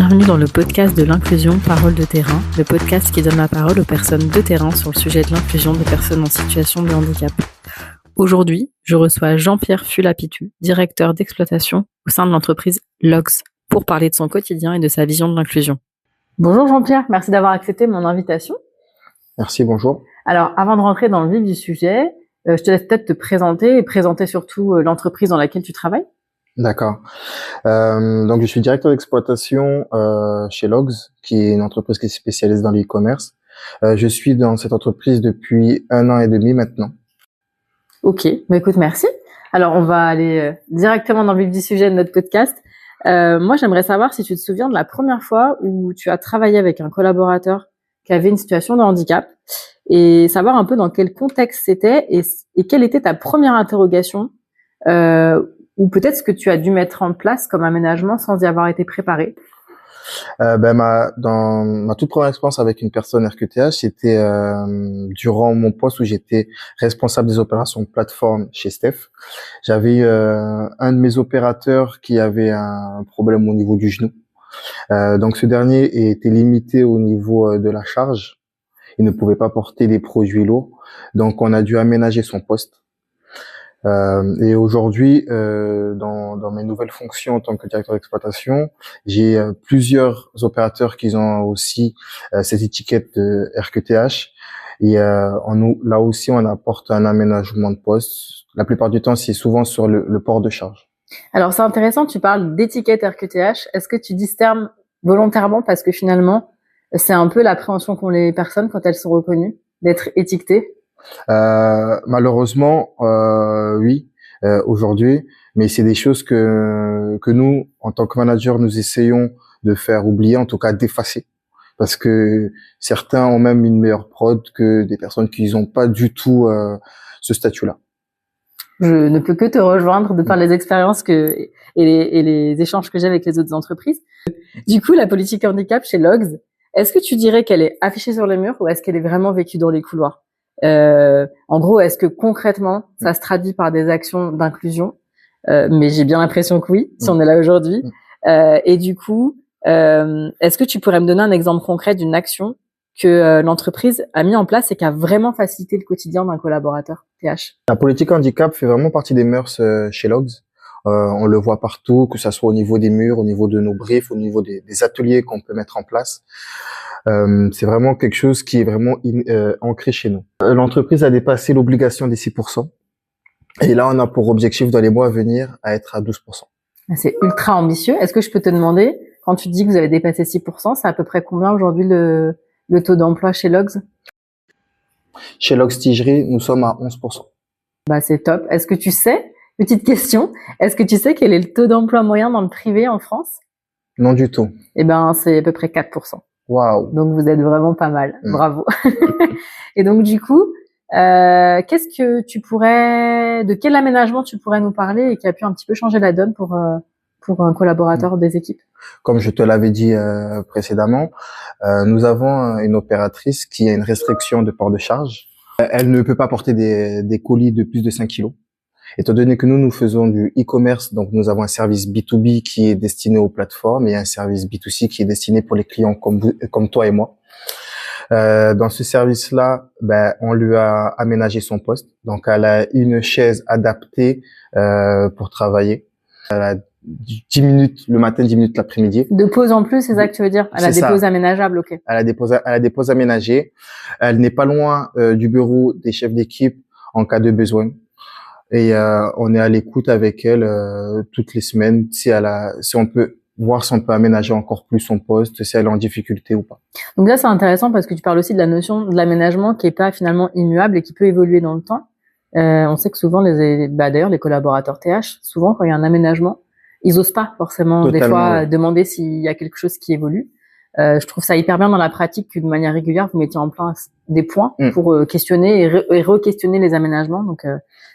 Bienvenue dans le podcast de l'inclusion Parole de terrain, le podcast qui donne la parole aux personnes de terrain sur le sujet de l'inclusion des personnes en situation de handicap. Aujourd'hui, je reçois Jean-Pierre Fulapitu, directeur d'exploitation au sein de l'entreprise Logs, pour parler de son quotidien et de sa vision de l'inclusion. Bonjour Jean-Pierre, merci d'avoir accepté mon invitation. Merci, bonjour. Alors, avant de rentrer dans le vif du sujet, je te laisse peut-être te présenter et présenter surtout l'entreprise dans laquelle tu travailles. D'accord. Donc, je suis directeur d'exploitation chez Logs, qui est une entreprise qui est spécialisée dans l'e-commerce. Je suis dans cette entreprise depuis 1 an et demi maintenant. Ok, bah écoute, merci. Alors, on va aller directement dans le vif du sujet de notre podcast. Moi, j'aimerais savoir si tu te souviens de la première fois où tu as travaillé avec un collaborateur qui avait une situation de handicap et savoir un peu dans quel contexte c'était et quelle était ta première interrogation ou peut-être ce que tu as dû mettre en place comme aménagement sans y avoir été préparé. Dans ma toute première expérience avec une personne RQTH, c'était durant mon poste où j'étais responsable des opérations de plateforme chez Steph. J'avais eu un de mes opérateurs qui avait un problème au niveau du genou. Donc ce dernier était limité au niveau de la charge. Il ne pouvait pas porter des produits lourds. Donc on a dû aménager son poste. Et aujourd'hui, dans mes nouvelles fonctions en tant que directeur d'exploitation, j'ai plusieurs opérateurs qui ont aussi cette étiquette de RQTH. Et là aussi, on apporte un aménagement de poste. La plupart du temps, c'est souvent sur le port de charge. Alors, c'est intéressant, tu parles d'étiquette RQTH. Est-ce que tu dis ce terme volontairement parce que finalement, c'est un peu l'appréhension qu'ont les personnes quand elles sont reconnues, d'être étiquetées? Malheureusement, oui, aujourd'hui, mais c'est des choses que nous, en tant que manager, nous essayons de faire oublier, en tout cas d'effacer, parce que certains ont même une meilleure prod que des personnes qui n'ont pas du tout ce statut-là. Je ne peux que te rejoindre de par les expériences et les échanges que j'ai avec les autres entreprises. Du coup, la politique handicap chez Logs, est-ce que tu dirais qu'elle est affichée sur les murs ou est-ce qu'elle est vraiment vécue dans les couloirs? En gros, est-ce que concrètement, ça se traduit par des actions d'inclusion? Mais j'ai bien l'impression que oui, si on est là aujourd'hui. Et du coup, est-ce que tu pourrais me donner un exemple concret d'une action que l'entreprise a mis en place et qui a vraiment facilité le quotidien d'un collaborateur TH? La politique handicap fait vraiment partie des mœurs chez Logs. On le voit partout, que ça soit au niveau des murs, au niveau de nos briefs, au niveau des ateliers qu'on peut mettre en place. C'est vraiment quelque chose qui est vraiment ancré chez nous. L'entreprise a dépassé l'obligation des 6%. Et là, on a pour objectif dans les mois à venir à être à 12%. C'est ultra ambitieux. Est-ce que je peux te demander, quand tu dis que vous avez dépassé 6%, c'est à peu près combien aujourd'hui le taux d'emploi chez Logs? Chez Logs Tigerie, nous sommes à 11%. Bah, c'est top. Est-ce que tu sais, petite question, est-ce que tu sais quel est le taux d'emploi moyen dans le privé en France? Non du tout. Eh ben, c'est à peu près 4%. Waouh. Donc, vous êtes vraiment pas mal. Bravo. Et donc, du coup, de quel aménagement tu pourrais nous parler et qui a pu un petit peu changer la donne pour un collaborateur des équipes? Comme je te l'avais dit précédemment, nous avons une opératrice qui a une restriction de port de charge. Elle ne peut pas porter des colis de plus de 5 kilos. Étant donné que nous faisons du e-commerce, donc nous avons un service B2B qui est destiné aux plateformes et un service B2C qui est destiné pour les clients comme toi et moi. Dans ce service-là, on lui a aménagé son poste. Donc, elle a une chaise adaptée pour travailler. Elle a 10 minutes le matin, 10 minutes l'après-midi. De pause en plus, c'est ça que tu veux dire? Elle a des pauses aménageables, ok. Elle a des pauses aménagées. Elle n'est pas loin du bureau des chefs d'équipe en cas de besoin. Et on est à l'écoute avec elle toutes les semaines si on peut voir si on peut aménager encore plus son poste, si elle est en difficulté ou pas. Donc là, c'est intéressant parce que tu parles aussi de la notion de l'aménagement qui est pas finalement immuable et qui peut évoluer dans le temps. On sait que souvent d'ailleurs les collaborateurs TH, souvent quand il y a un aménagement, ils osent pas forcément des fois demander s'il y a quelque chose qui évolue. Je trouve ça hyper bien dans la pratique que de manière régulière vous mettiez en place des points pour questionner et re-questionner les aménagements. Donc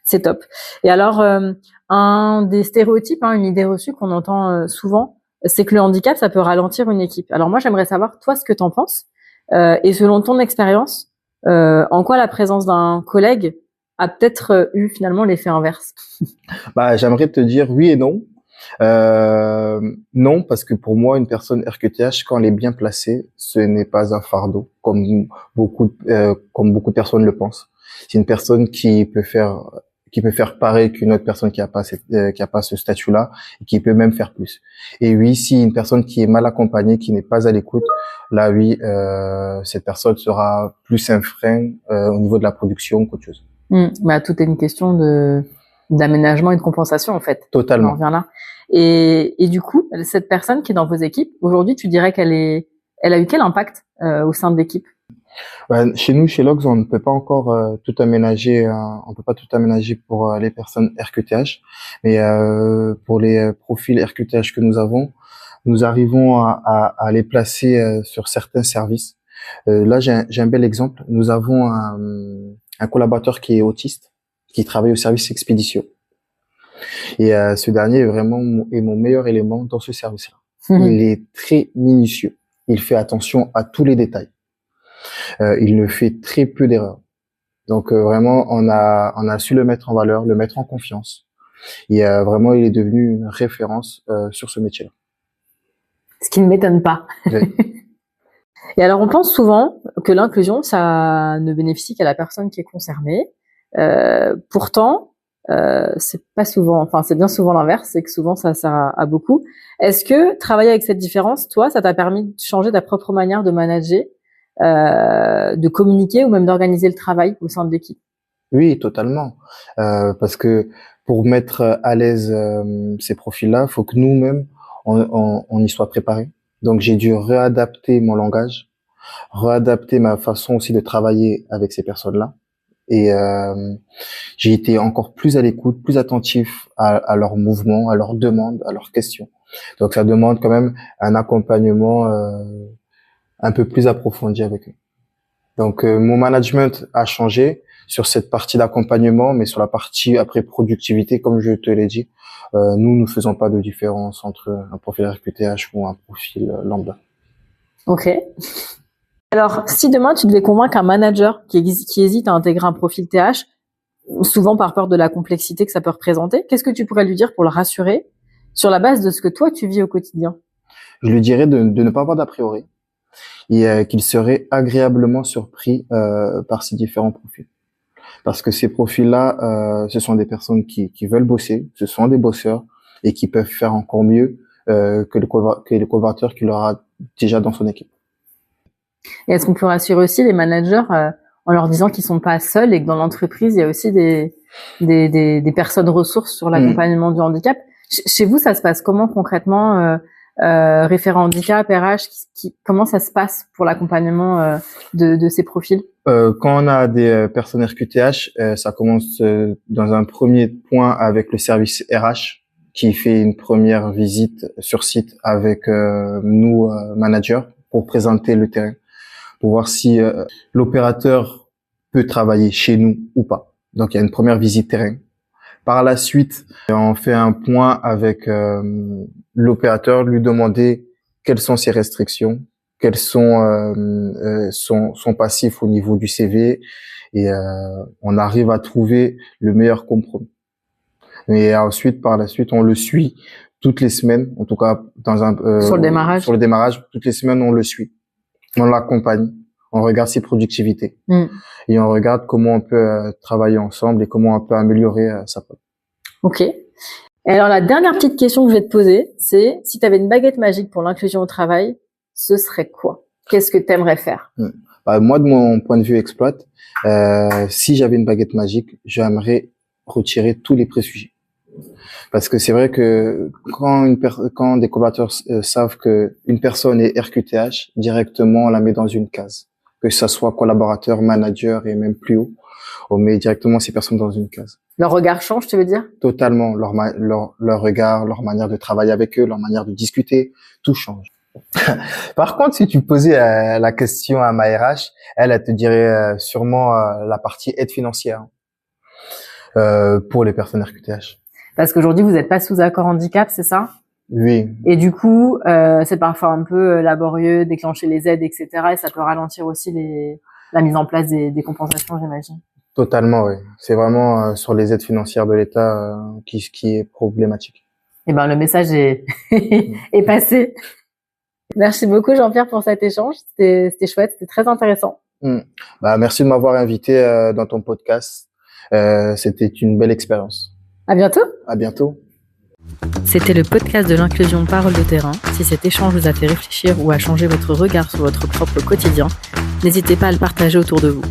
c'est top. Et alors un des stéréotypes, une idée reçue qu'on entend souvent, c'est que le handicap ça peut ralentir une équipe. Alors moi j'aimerais savoir toi ce que t'en penses et selon ton expérience, en quoi la présence d'un collègue a peut-être eu finalement l'effet inverse. J'aimerais te dire oui et non. Non, parce que pour moi, une personne RQTH, quand elle est bien placée, ce n'est pas un fardeau, comme beaucoup de personnes le pensent. C'est une personne qui peut faire pareil qu'une autre personne qui a pas ce statut-là, et qui peut même faire plus. Et oui, si une personne qui est mal accompagnée, qui n'est pas à l'écoute, là, oui, cette personne sera plus un frein au niveau de la production qu'autre chose. Bah, tout est une question d'aménagement et de compensation, en fait. On en Totalement. revient là. Et du coup, cette personne qui est dans vos équipes, aujourd'hui, tu dirais elle a eu quel impact au sein de l'équipe? Chez nous, chez Logs, on ne peut pas encore tout aménager. On peut pas tout aménager pour les personnes RQTH, mais pour les profils RQTH que nous arrivons à les placer sur certains services. Là, j'ai un bel exemple. Nous avons un collaborateur qui est autiste, qui travaille au service expédition. Et ce dernier est vraiment mon meilleur élément dans ce service-là. Il est très minutieux. Il fait attention à tous les détails. Il ne fait très peu d'erreurs. Donc vraiment, on a su le mettre en valeur, le mettre en confiance. Et vraiment, il est devenu une référence sur ce métier-là. Ce qui ne m'étonne pas. Oui. Et alors, on pense souvent que l'inclusion, ça ne bénéficie qu'à la personne qui est concernée. Pourtant, c'est pas souvent, enfin, c'est bien souvent l'inverse, c'est que souvent ça sert à beaucoup. Est-ce que travailler avec cette différence, toi, ça t'a permis de changer ta propre manière de manager, de communiquer ou même d'organiser le travail au sein de l'équipe? Oui, totalement. Parce que pour mettre à l'aise ces profils-là, faut que nous-mêmes on y soit préparés. Donc j'ai dû réadapter mon langage, réadapter ma façon aussi de travailler avec ces personnes-là. Et j'ai été encore plus à l'écoute, plus attentif à leurs mouvements, à leurs demandes, à leurs questions. Donc ça demande quand même un accompagnement un peu plus approfondi avec eux. Donc mon management a changé sur cette partie d'accompagnement, mais sur la partie après productivité, comme je te l'ai dit, nous ne faisons pas de différence entre un profil RQTH ou un profil lambda. Ok. Alors, si demain tu devais convaincre un manager qui hésite à intégrer un profil TH, souvent par peur de la complexité que ça peut représenter, qu'est-ce que tu pourrais lui dire pour le rassurer sur la base de ce que toi tu vis au quotidien? Je lui dirais de ne pas avoir d'a priori et qu'il serait agréablement surpris par ces différents profils. Parce que ces profils-là, ce sont des personnes qui veulent bosser, ce sont des bosseurs et qui peuvent faire encore mieux que le collaborateur qu'il aura déjà dans son équipe. Et est-ce qu'on peut rassurer aussi les managers en leur disant qu'ils sont pas seuls et que dans l'entreprise, il y a aussi des personnes ressources sur l'accompagnement du handicap? Chez vous, ça se passe comment concrètement, référent handicap, RH, comment ça se passe pour l'accompagnement de ces profils? Quand on a des personnes RQTH, ça commence dans un premier point avec le service RH qui fait une première visite sur site avec nous, managers, pour présenter le terrain, pour voir si l'opérateur peut travailler chez nous ou pas. Donc il y a une première visite terrain. Par la suite, on fait un point avec l'opérateur, lui demander quelles sont ses restrictions, quels sont son passif au niveau du CV, et on arrive à trouver le meilleur compromis. Et ensuite, par la suite, on le suit toutes les semaines, en tout cas Sur le démarrage, toutes les semaines, on le suit, on l'accompagne, on regarde ses productivités et on regarde comment on peut travailler ensemble et comment on peut améliorer sa prod. Ok. Et alors la dernière petite question que je vais te poser, c'est si tu avais une baguette magique pour l'inclusion au travail, ce serait quoi? Qu'est-ce que tu aimerais faire? Moi, de mon point de vue exploit, si j'avais une baguette magique, j'aimerais retirer tous les préjugés. Parce que c'est vrai que quand des collaborateurs savent que une personne est RQTH, directement on la met dans une case, que ça soit collaborateur, manager et même plus haut, on met directement ces personnes dans une case. Leur regard change, tu veux dire? Totalement, leur regard, leur manière de travailler avec eux, leur manière de discuter, tout change. Par contre, si tu posais la question à ma RH, elle te dirait sûrement la partie aide financière pour les personnes RQTH. Parce qu'aujourd'hui, vous n'êtes pas sous accord handicap, c'est ça? Oui. Et du coup, c'est parfois un peu laborieux, déclencher les aides, etc. Et ça peut ralentir aussi la mise en place des compensations, j'imagine. Totalement, oui. C'est vraiment sur les aides financières de l'État qui est problématique. Eh ben, le message est passé. Merci beaucoup, Jean-Pierre, pour cet échange. C'était chouette, c'était très intéressant. Merci de m'avoir invité dans ton podcast. C'était une belle expérience. À bientôt. À bientôt. C'était le podcast de l'inclusion Parole de terrain. Si cet échange vous a fait réfléchir ou a changé votre regard sur votre propre quotidien, n'hésitez pas à le partager autour de vous.